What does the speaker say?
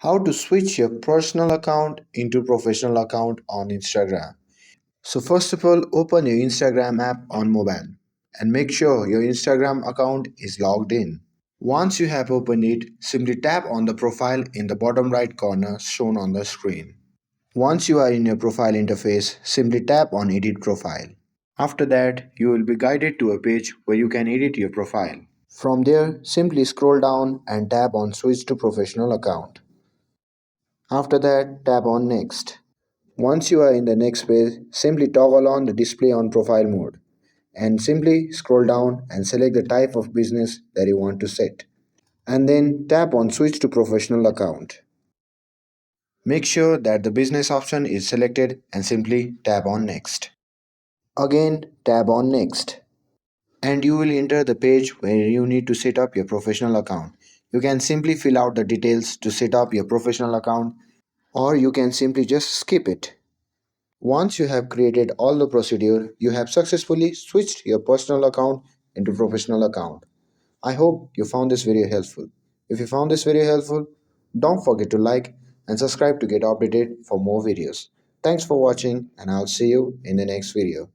How to switch your personal account into professional account on Instagram. So first of all, open your Instagram app on mobile and make sure your Instagram account is logged in. Once you have opened it, simply tap on the profile in the bottom right corner shown on the screen. Once you are in your profile interface, simply tap on edit profile. After that, you will be guided to a page where you can edit your profile. From there, simply scroll down and tap on switch to professional account. After that, tap on Next. Once you are in the next page, simply toggle on the display on profile mode and simply scroll down and select the type of business that you want to set. And then tap on Switch to Professional Account. Make sure that the business option is selected and simply tap on Next. Again, tap on Next. And you will enter the page where you need to set up your professional account. You can simply fill out the details to set up your professional account, or you can simply just skip it. Once you have created all the procedure, you have successfully switched your personal account into professional account. I hope you found this video helpful. If you found this video helpful, don't forget to like and subscribe to get updated for more videos. Thanks for watching and I'll see you in the next video.